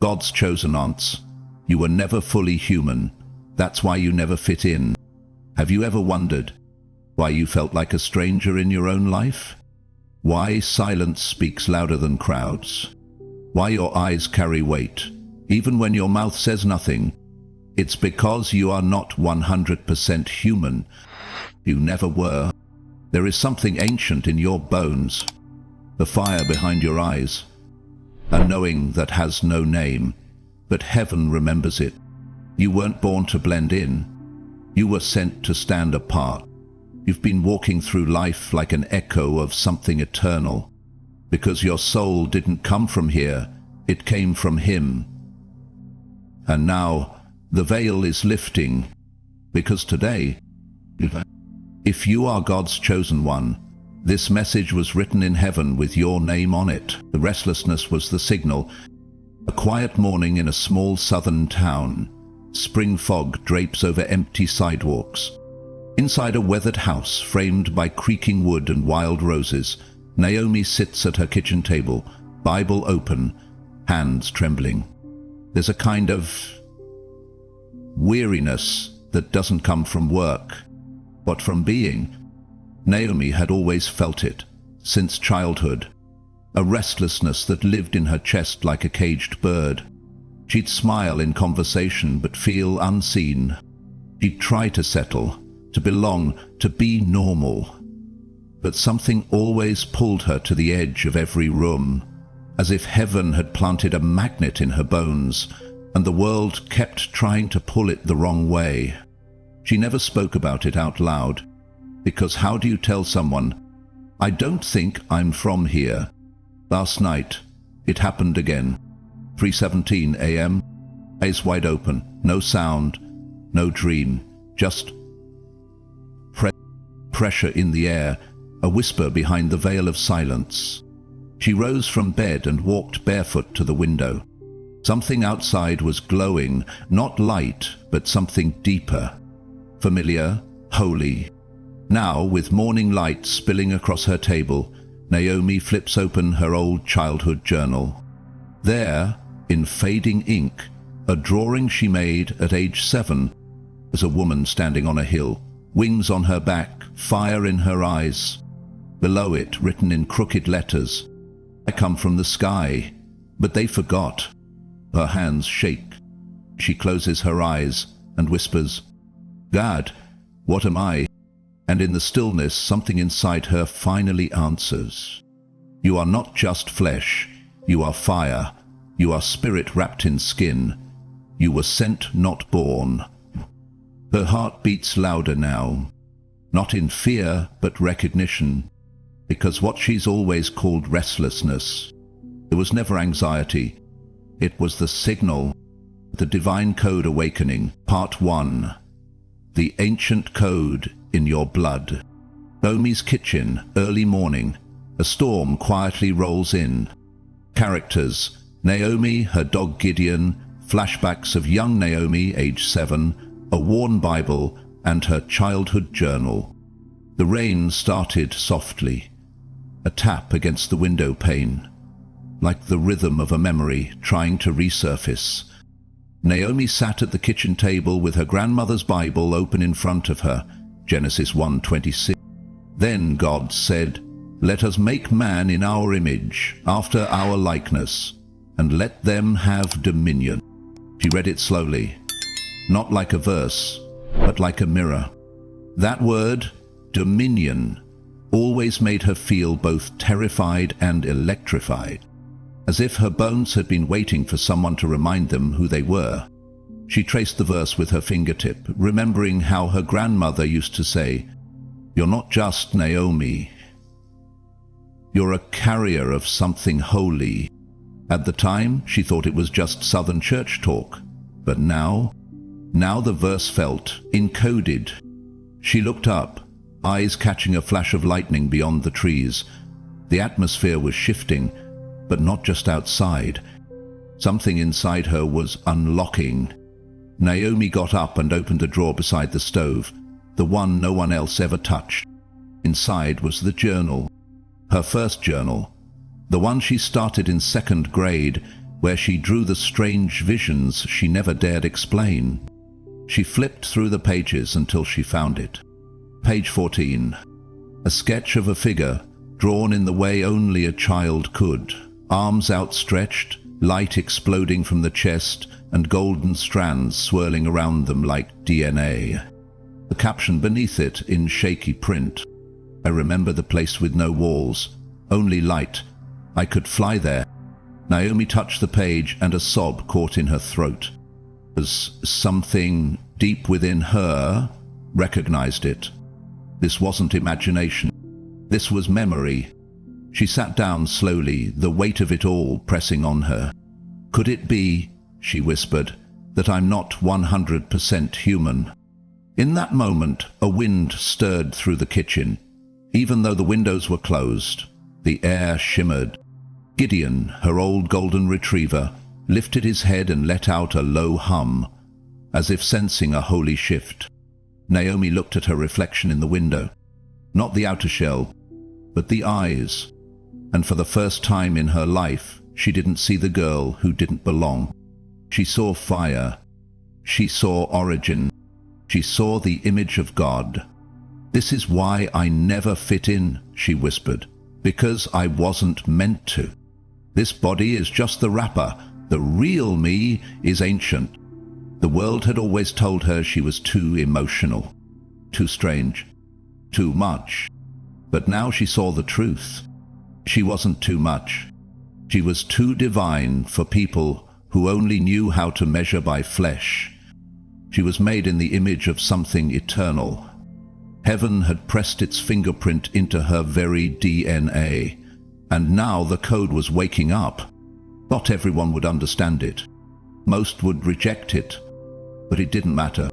God's chosen ones. You were never fully human. That's why you never fit in. Have you ever wondered why you felt like a stranger in your own life? Why silence speaks louder than crowds? Why your eyes carry weight, even when your mouth says nothing? It's because you are not 100% human. You never were. There is something ancient in your bones, the fire behind your eyes, a knowing that has no name, but heaven remembers it. You weren't born to blend in. You were sent to stand apart. You've been walking through life like an echo of something eternal, because your soul didn't come from here, it came from Him. And now the veil is lifting, because today, if you are God's chosen one, this message was written in heaven with your name on it. The restlessness was the signal. A quiet morning in a small southern town. Spring fog drapes over empty sidewalks. Inside a weathered house framed by creaking wood and wild roses, Naomi sits at her kitchen table, Bible open, hands trembling. There's a kind of weariness that doesn't come from work, but from being. Naomi had always felt it, since childhood, a restlessness that lived in her chest like a caged bird. She'd smile in conversation but feel unseen. She'd try to settle, to belong, to be normal. But something always pulled her to the edge of every room, as if heaven had planted a magnet in her bones, and the world kept trying to pull it the wrong way. She never spoke about it out loud, because how do you tell someone, I don't think I'm from here? Last night, it happened again. 3:17 a.m., eyes wide open, no sound, no dream, just pressure in the air, a whisper behind the veil of silence. She rose from bed and walked barefoot to the window. Something outside was glowing, not light, but something deeper, familiar, holy. Now, with morning light spilling across her table, Naomi flips open her old childhood journal. There, in fading ink, a drawing she made at age 7, is a woman standing on a hill, wings on her back, fire in her eyes. Below it, written in crooked letters, I come from the sky, but they forgot. Her hands shake. She closes her eyes and whispers, God, what am I? And in the stillness, something inside her finally answers. You are not just flesh, you are fire, you are spirit wrapped in skin. You were sent, not born. Her heart beats louder now, not in fear, but recognition, because what she's always called restlessness, it was never anxiety. It was the signal, the divine code awakening, part 1, the ancient code in your blood. Naomi's kitchen, early morning, a storm quietly rolls in. Characters, Naomi, her dog Gideon, flashbacks of young Naomi, age 7, a worn Bible, and her childhood journal. The rain started softly, a tap against the window pane, like the rhythm of a memory trying to resurface. Naomi sat at the kitchen table with her grandmother's Bible open in front of her, Genesis 1:26. Then God said, let us make man in our image, after our likeness, and let them have dominion. She read it slowly, not like a verse, but like a mirror. That word, dominion, always made her feel both terrified and electrified, as if her bones had been waiting for someone to remind them who they were. She traced the verse with her fingertip, remembering how her grandmother used to say, you're not just Naomi. You're a carrier of something holy. At the time, she thought it was just Southern church talk, but now the verse felt encoded. She looked up, eyes catching a flash of lightning beyond the trees. The atmosphere was shifting, but not just outside. Something inside her was unlocking. Naomi got up and opened a drawer beside the stove, the one no one else ever touched. Inside was the journal, her first journal, the one she started in 2nd grade, where she drew the strange visions she never dared explain. She flipped through the pages until she found it. Page 14. A sketch of a figure, drawn in the way only a child could. Arms outstretched, light exploding from the chest, and golden strands swirling around them like DNA. The caption beneath it in shaky print. I remember the place with no walls, only light. I could fly there. Naomi touched the page and a sob caught in her throat. As something deep within her recognized it. This wasn't imagination. This was memory. She sat down slowly, the weight of it all pressing on her. Could it be, she whispered, that I'm not 100% human? In that moment, a wind stirred through the kitchen. Even though the windows were closed, the air shimmered. Gideon, her old golden retriever, lifted his head and let out a low hum, as if sensing a holy shift. Naomi looked at her reflection in the window. Not the outer shell, but the eyes. And for the first time in her life, she didn't see the girl who didn't belong. She saw fire. She saw origin. She saw the image of God. This is why I never fit in, she whispered, because I wasn't meant to. This body is just the wrapper. The real me is ancient. The world had always told her she was too emotional, too strange, too much. But now she saw the truth. She wasn't too much. She was too divine for people who only knew how to measure by flesh. She was made in the image of something eternal. Heaven had pressed its fingerprint into her very DNA, and now the code was waking up. Not everyone would understand it. Most would reject it, but it didn't matter,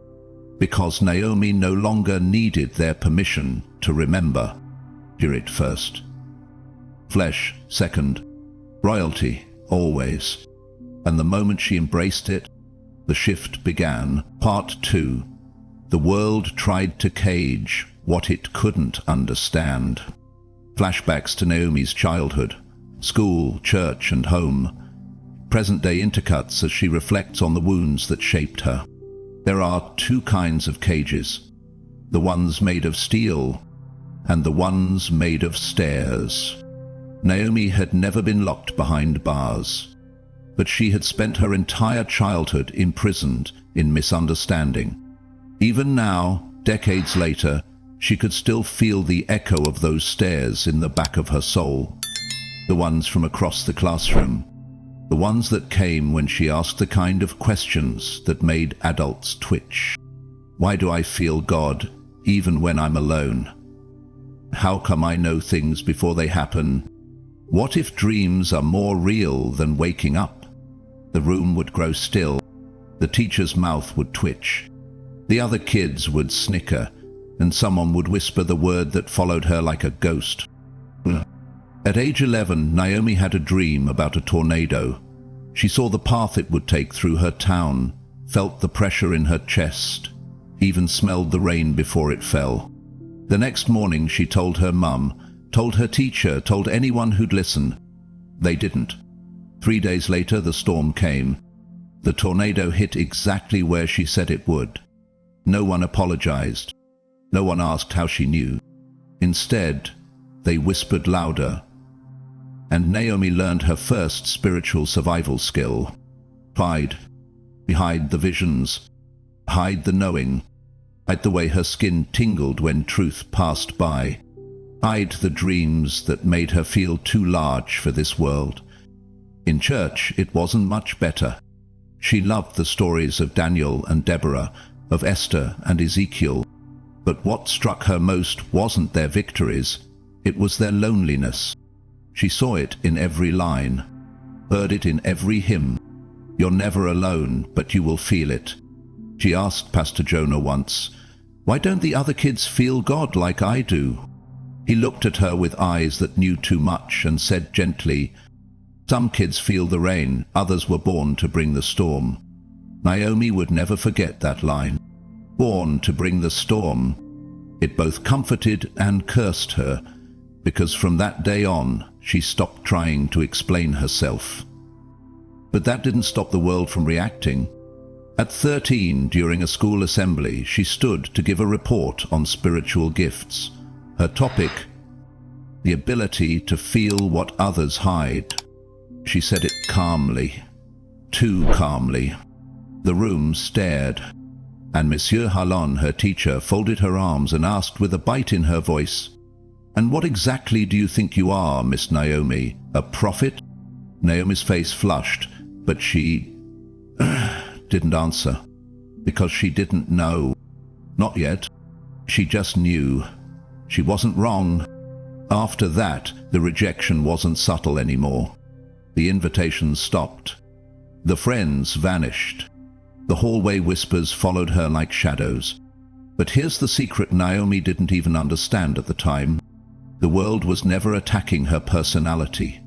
because Naomi no longer needed their permission to remember. Spirit first. Flesh second. Royalty always. And the moment she embraced it, the shift began. Part 2. The world tried to cage what it couldn't understand. Flashbacks to Naomi's childhood, school, church, and home. Present-day intercuts as she reflects on the wounds that shaped her. There are two kinds of cages. The ones made of steel and the ones made of stairs. Naomi had never been locked behind bars, but she had spent her entire childhood imprisoned in misunderstanding. Even now, decades later, she could still feel the echo of those stairs in the back of her soul. The ones from across the classroom. The ones that came when she asked the kind of questions that made adults twitch. Why do I feel God even when I'm alone? How come I know things before they happen? What if dreams are more real than waking up? The room would grow still. The teacher's mouth would twitch. The other kids would snicker, and someone would whisper the word that followed her like a ghost. At age 11, Naomi had a dream about a tornado. She saw the path it would take through her town, felt the pressure in her chest, even smelled the rain before it fell. The next morning she told her mum, told her teacher, told anyone who'd listen. They didn't. 3 days later the storm came. The tornado hit exactly where she said it would. No one apologized. No one asked how she knew. Instead, they whispered louder. And Naomi learned her first spiritual survival skill. Hide. Hide the visions. Hide the knowing. Hide the way her skin tingled when truth passed by. Hide the dreams that made her feel too large for this world. In church, it wasn't much better. She loved the stories of Daniel and Deborah, of Esther and Ezekiel. But what struck her most wasn't their victories, it was their loneliness. She saw it in every line, heard it in every hymn. You're never alone, but you will feel it. She asked Pastor Jonah once, "Why don't the other kids feel God like I do?" He looked at her with eyes that knew too much and said gently, "Some kids feel the rain, others were born to bring the storm." Naomi would never forget that line. Born to bring the storm. It both comforted and cursed her, because from that day on, she stopped trying to explain herself. But that didn't stop the world from reacting. At 13, during a school assembly, she stood to give a report on spiritual gifts. Her topic, the ability to feel what others hide. She said it calmly, too calmly. The room stared, and Monsieur Harlon, her teacher, folded her arms and asked with a bite in her voice, "And what exactly do you think you are, Miss Naomi? A prophet?" Naomi's face flushed, but she didn't answer, because she didn't know. Not yet. She just knew. She wasn't wrong. After that, the rejection wasn't subtle anymore. The invitations stopped. The friends vanished. The hallway whispers followed her like shadows. But here's the secret Naomi didn't even understand at the time. The world was never attacking her personality.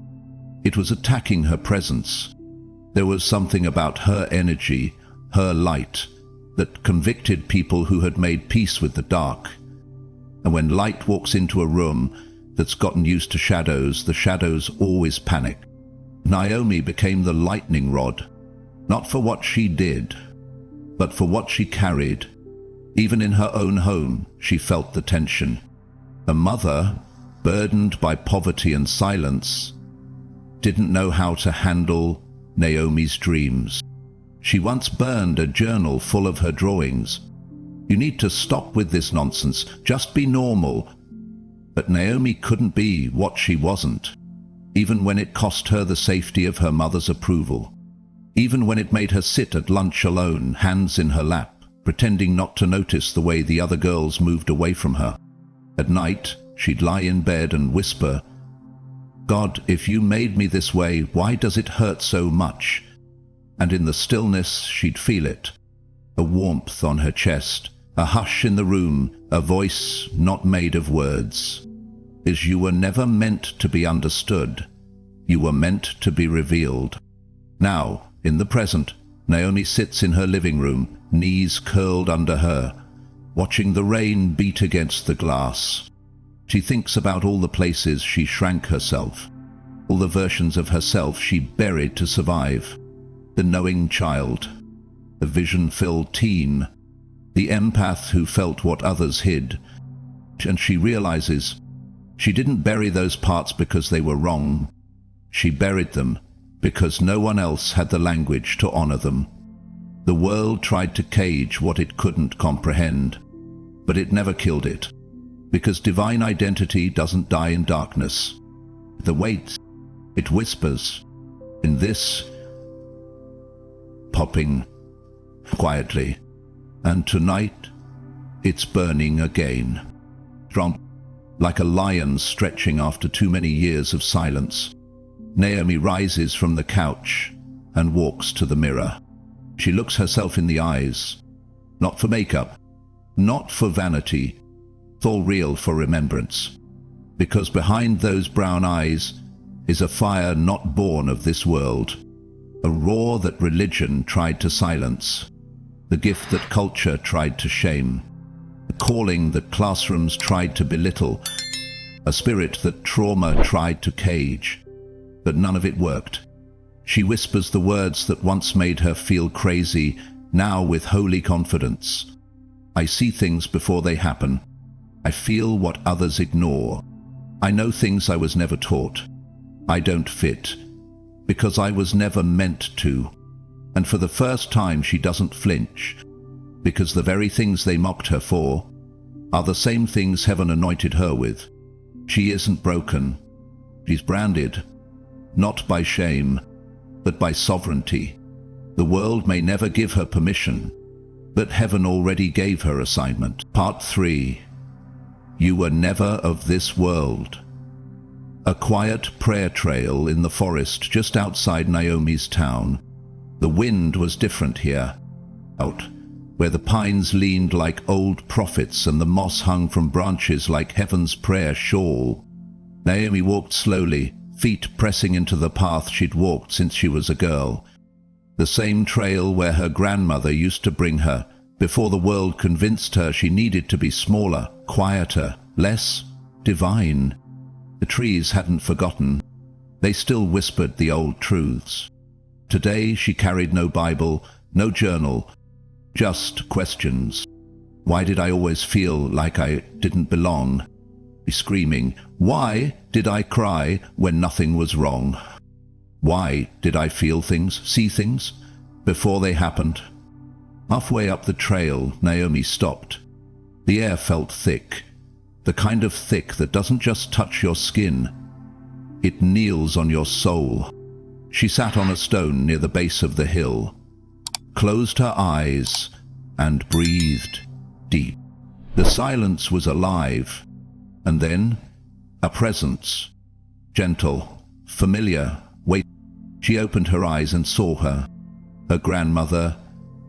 It was attacking her presence. There was something about her energy, her light, that convicted people who had made peace with the dark. And when light walks into a room that's gotten used to shadows, the shadows always panic. Naomi became the lightning rod, not for what she did, but for what she carried. Even in her own home, she felt the tension. A mother, burdened by poverty and silence, didn't know how to handle Naomi's dreams. She once burned a journal full of her drawings. "You need to stop with this nonsense. Just be normal." But Naomi couldn't be what she wasn't, even when it cost her the safety of her mother's approval. Even when it made her sit at lunch alone, hands in her lap, pretending not to notice the way the other girls moved away from her. At night, she'd lie in bed and whisper, "God, if you made me this way, why does it hurt so much?" And in the stillness, she'd feel it. A warmth on her chest, a hush in the room, a voice not made of words. Is you were never meant to be understood. You were meant to be revealed. Now, in the present, Naomi sits in her living room, knees curled under her, watching the rain beat against the glass. She thinks about all the places she shrank herself, all the versions of herself she buried to survive. The knowing child, the vision-filled teen, the empath who felt what others hid. And she realizes she didn't bury those parts because they were wrong. She buried them because no one else had the language to honor them. The world tried to cage what it couldn't comprehend, but it never killed it, because divine identity doesn't die in darkness. It waits, it whispers, in this, popping quietly, and tonight it's burning again. Strong, like a lion stretching after too many years of silence. Naomi rises from the couch and walks to the mirror. She looks herself in the eyes, not for makeup, not for vanity, all real for remembrance. Because behind those brown eyes is a fire not born of this world, a roar that religion tried to silence, the gift that culture tried to shame, a calling that classrooms tried to belittle, a spirit that trauma tried to cage. But none of it worked. She whispers the words that once made her feel crazy, now with holy confidence. I see things before they happen. I feel what others ignore. I know things I was never taught. I don't fit, because I was never meant to. And for the first time she doesn't flinch, because the very things they mocked her for are the same things heaven anointed her with. She isn't broken. She's branded, not by shame, but by sovereignty. The world may never give her permission, but heaven already gave her assignment. Part 3. You were never of this world. A quiet prayer trail in the forest just outside Naomi's town. The wind was different here. Out, where the pines leaned like old prophets and the moss hung from branches like heaven's prayer shawl. Naomi walked slowly, feet pressing into the path she'd walked since she was a girl. The same trail where her grandmother used to bring her, before the world convinced her she needed to be smaller, quieter, less divine. The trees hadn't forgotten. They still whispered the old truths. Today she carried no Bible, no journal, just questions. Why did I always feel like I didn't belong? Screaming, why did I cry when nothing was wrong? Why did I feel things, see things, before they happened? Halfway up the trail, Naomi stopped. The air felt thick, the kind of thick that doesn't just touch your skin. It kneels on your soul. She sat on a stone near the base of the hill, closed her eyes, and breathed deep. The silence was alive. And then, a presence, gentle, familiar, wait. She opened her eyes and saw her grandmother,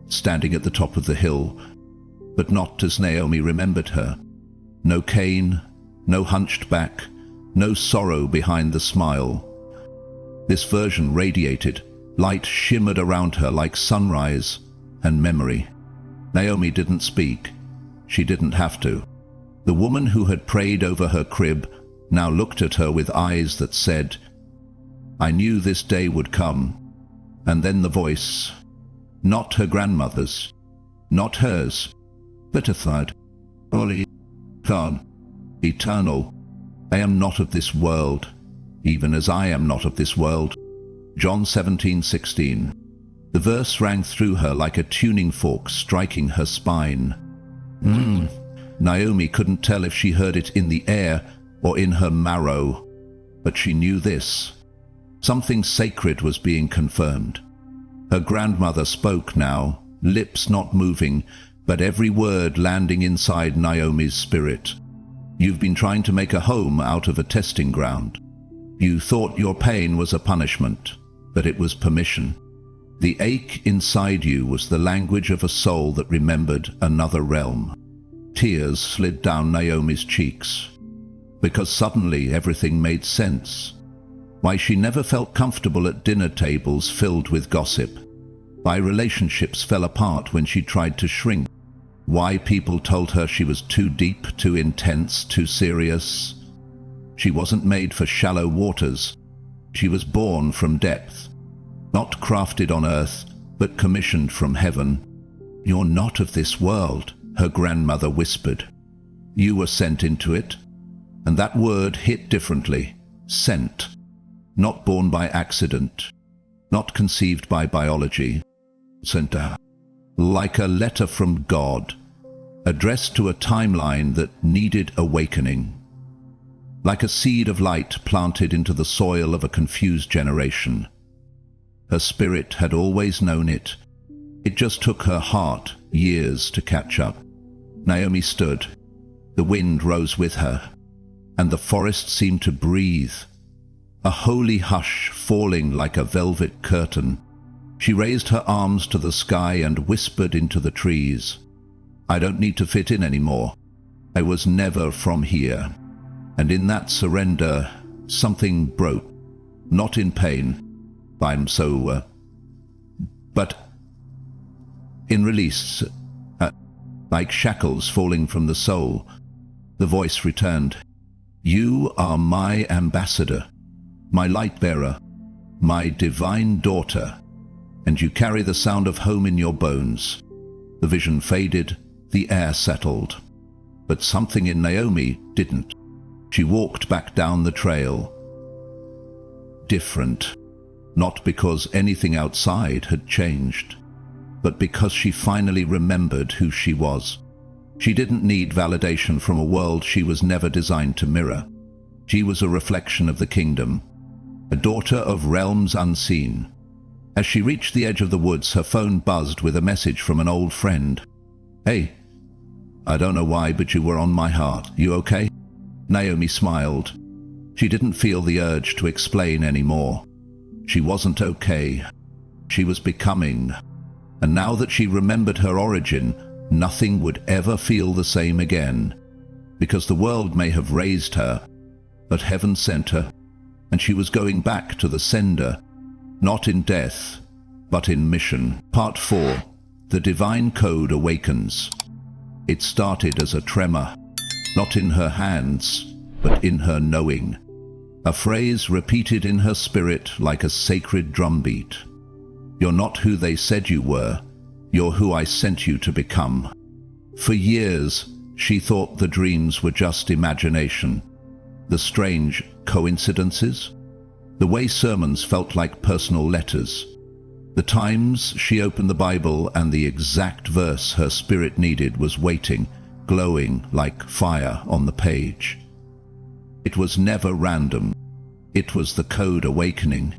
standing at the top of the hill, but not as Naomi remembered her. No cane, no hunched back, no sorrow behind the smile. This version radiated, light shimmered around her like sunrise and memory. Naomi didn't speak. She didn't have to. The woman who had prayed over her crib now looked at her with eyes that said, I knew this day would come. And then the voice, not her grandmother's, not hers, but a third. Holy God, eternal, I am not of this world, even as I am not of this world. John 17:16. The verse rang through her like a tuning fork striking her spine. Naomi couldn't tell if she heard it in the air or in her marrow, but she knew this. Something sacred was being confirmed. Her grandmother spoke now, lips not moving, but every word landing inside Naomi's spirit. You've been trying to make a home out of a testing ground. You thought your pain was a punishment, but it was permission. The ache inside you was the language of a soul that remembered another realm. Tears slid down Naomi's cheeks, because suddenly everything made sense. Why she never felt comfortable at dinner tables filled with gossip. Why relationships fell apart when she tried to shrink. Why people told her she was too deep, too intense, too serious. She wasn't made for shallow waters. She was born from depth. Not crafted on earth, but commissioned from heaven. You're not of this world, her grandmother whispered. You were sent into it. And that word hit differently. Sent. Not born by accident. Not conceived by biology. Sent like a letter from God, addressed to a timeline that needed awakening. Like a seed of light planted into the soil of a confused generation. Her spirit had always known it. It just took her heart years to catch up. Naomi stood. The wind rose with her, and the forest seemed to breathe. A holy hush falling like a velvet curtain. She raised her arms to the sky and whispered into the trees. I don't need to fit in anymore. I was never from here. And in that surrender, something broke. Not in pain. But in release, like shackles falling from the soul. The voice returned. You are my ambassador, my light bearer, my divine daughter, and you carry the sound of home in your bones. The vision faded, the air settled. But something in Naomi didn't. She walked back down the trail. Different. Not because anything outside had changed, but because she finally remembered who she was. She didn't need validation from a world she was never designed to mirror. She was a reflection of the kingdom, a daughter of realms unseen. As she reached the edge of the woods, her phone buzzed with a message from an old friend. Hey, I don't know why, but you were on my heart. You okay? Naomi smiled. She didn't feel the urge to explain anymore. She wasn't okay. She was becoming. And now that she remembered her origin, nothing would ever feel the same again. Because the world may have raised her, but heaven sent her, and she was going back to the sender, not in death, but in mission. Part 4. The Divine Code Awakens. It started as a tremor, not in her hands, but in her knowing. A phrase repeated in her spirit like a sacred drumbeat. You're not who they said you were. You're who I sent you to become." For years, she thought the dreams were just imagination, the strange coincidences, the way sermons felt like personal letters, the times she opened the Bible and the exact verse her spirit needed was waiting, glowing like fire on the page. It was never random. It was the code awakening.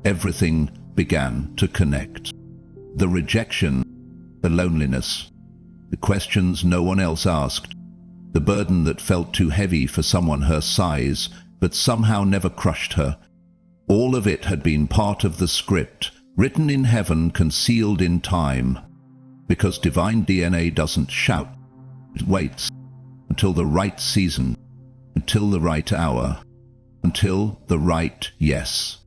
Everything began to connect. The rejection, the loneliness, the questions no one else asked, the burden that felt too heavy for someone her size but somehow never crushed her. All of it had been part of the script, written in heaven, concealed in time. Because divine DNA doesn't shout, it waits until the right season, until the right hour, until the right yes.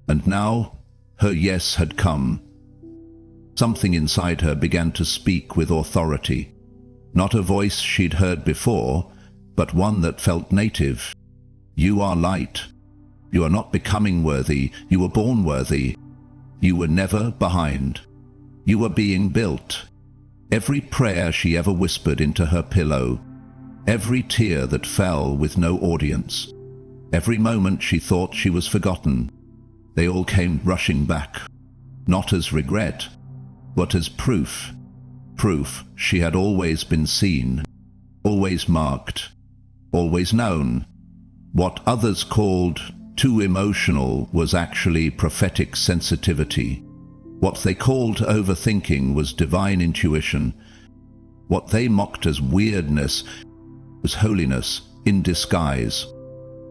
And now her yes had come. Something inside her began to speak with authority. Not a voice she'd heard before, but one that felt native. You are light. You are not becoming worthy. You were born worthy. You were never behind. You were being built. Every prayer she ever whispered into her pillow, every tear that fell with no audience, every moment she thought she was forgotten, they all came rushing back, not as regret, but as proof. Proof she had always been seen, always marked, always known. What others called too emotional was actually prophetic sensitivity. What they called overthinking was divine intuition. What they mocked as weirdness was holiness in disguise.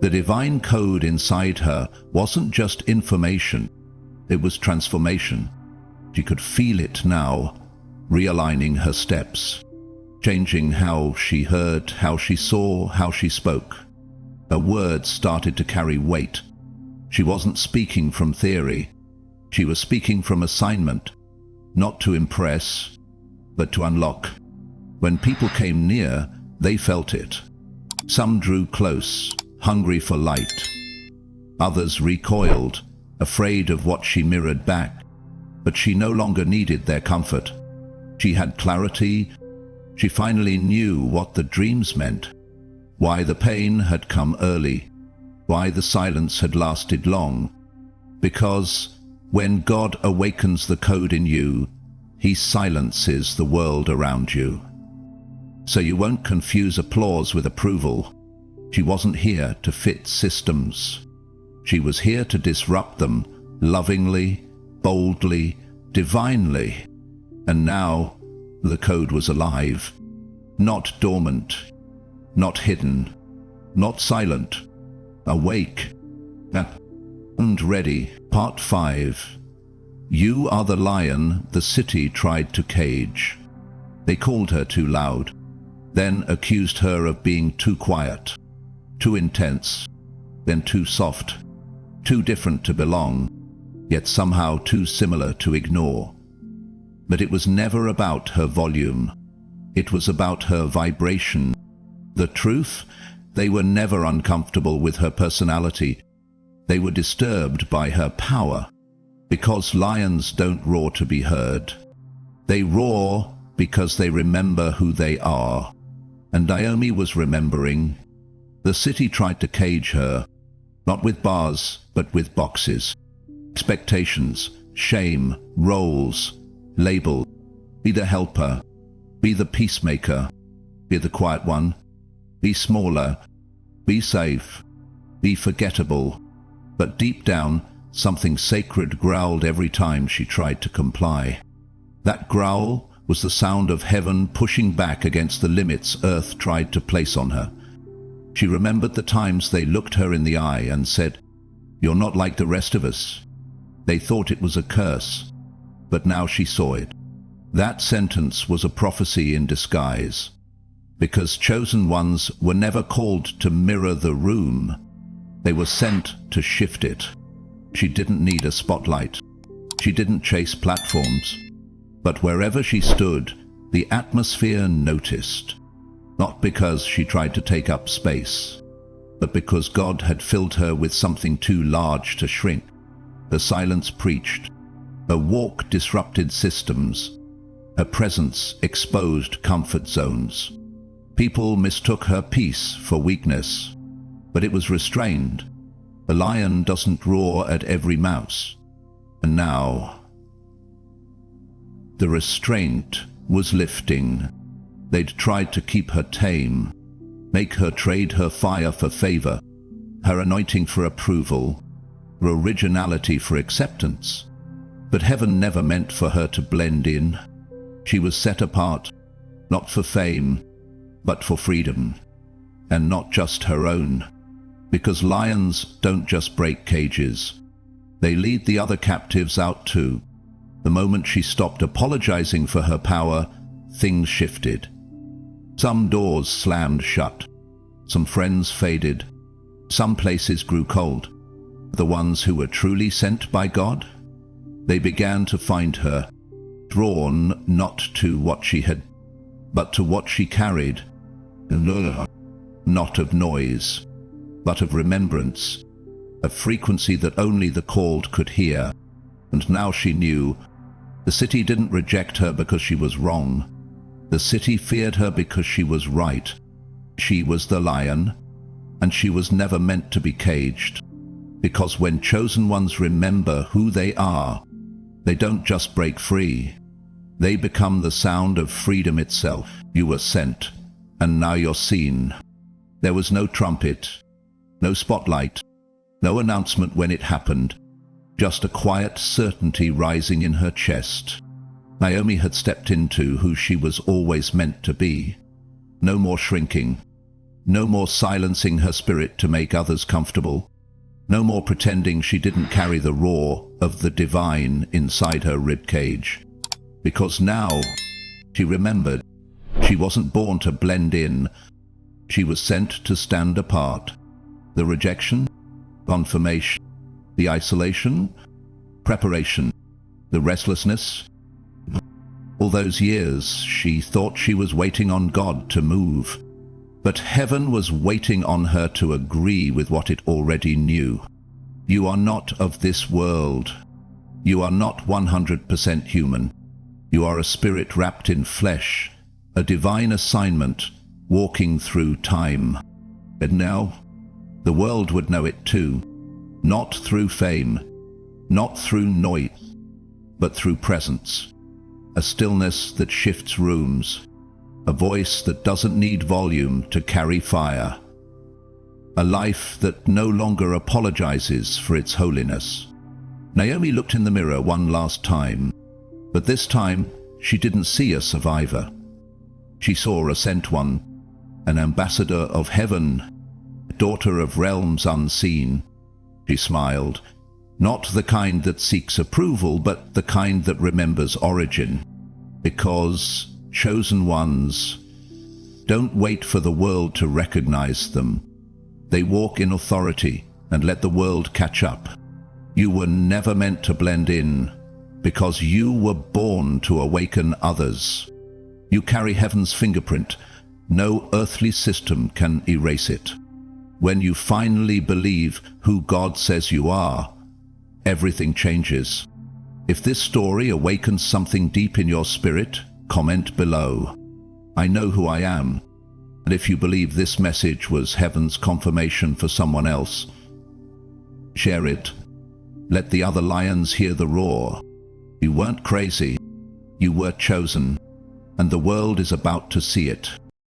The divine code inside her wasn't just information, it was transformation. She could feel it now, realigning her steps, changing how she heard, how she saw, how she spoke. Her words started to carry weight. She wasn't speaking from theory. She was speaking from assignment, not to impress, but to unlock. When people came near, they felt it. Some drew close, hungry for light. Others recoiled, afraid of what she mirrored back. But she no longer needed their comfort. She had clarity. She finally knew what the dreams meant, why the pain had come early, why the silence had lasted long. Because when God awakens the code in you, He silences the world around you. So you won't confuse applause with approval. She wasn't here to fit systems. She was here to disrupt them, lovingly, boldly, divinely. And now the code was alive, not dormant, not hidden, not silent, awake and ready. Part 5. You are the lion the city tried to cage. They called her too loud, then accused her of being too quiet, too intense, then too soft, too different to belong, yet somehow too similar to ignore. But it was never about her volume. It was about her vibration. The truth? They were never uncomfortable with her personality. They were disturbed by her power. Because lions don't roar to be heard. They roar because they remember who they are. And Naomi was remembering. The city tried to cage her, not with bars, but with boxes. Expectations, shame, roles, label. Be the helper, be the peacemaker, be the quiet one, be smaller, be safe, be forgettable. But deep down, something sacred growled every time she tried to comply. That growl was the sound of heaven pushing back against the limits earth tried to place on her. She remembered the times they looked her in the eye and said, "You're not like the rest of us." They thought it was a curse, but now she saw it. That sentence was a prophecy in disguise, because chosen ones were never called to mirror the room. They were sent to shift it. She didn't need a spotlight. She didn't chase platforms. But wherever she stood, the atmosphere noticed. Not because she tried to take up space, but because God had filled her with something too large to shrink. Her silence preached. Her walk disrupted systems. Her presence exposed comfort zones. People mistook her peace for weakness, but it was restrained. The lion doesn't roar at every mouse. And now, the restraint was lifting. They'd tried to keep her tame, make her trade her fire for favor, her anointing for approval, her originality for acceptance. But heaven never meant for her to blend in. She was set apart, not for fame, but for freedom, and not just her own. Because lions don't just break cages. They lead the other captives out too. The moment she stopped apologizing for her power, things shifted. Some doors slammed shut. Some friends faded. Some places grew cold. The ones who were truly sent by God, they began to find her, drawn not to what she had, but to what she carried. Not of noise, but of remembrance, a frequency that only the called could hear. And now she knew. The city didn't reject her because she was wrong. The city feared her because she was right. She was the lion, and she was never meant to be caged. Because when chosen ones remember who they are, they don't just break free. They become the sound of freedom itself. You were sent, and now you're seen. There was no trumpet, no spotlight, no announcement when it happened, just a quiet certainty rising in her chest. Naomi had stepped into who she was always meant to be. No more shrinking, no more silencing her spirit to make others comfortable, no more pretending she didn't carry the roar of the divine inside her ribcage. Because now she remembered, she wasn't born to blend in. She was sent to stand apart. The rejection, confirmation, the isolation, preparation, the restlessness. All those years she thought she was waiting on God to move. But heaven was waiting on her to agree with what it already knew. You are not of this world. You are not 100% human. You are a spirit wrapped in flesh, a divine assignment walking through time. And now, the world would know it too. Not through fame, not through noise, but through presence. A stillness that shifts rooms. A voice that doesn't need volume to carry fire. A life that no longer apologizes for its holiness. Naomi looked in the mirror one last time, but this time she didn't see a survivor. She saw a sent one, an ambassador of heaven, a daughter of realms unseen. She smiled, not the kind that seeks approval, but the kind that remembers origin. Because chosen ones don't wait for the world to recognize them. They walk in authority and let the world catch up. You were never meant to blend in, because you were born to awaken others. You carry heaven's fingerprint. No earthly system can erase it. When you finally believe who God says you are, everything changes. If this story awakens something deep in your spirit, comment below. I know who I am, and if you believe this message was heaven's confirmation for someone else, share it. Let the other lions hear the roar. You weren't crazy. You were chosen, and the world is about to see it.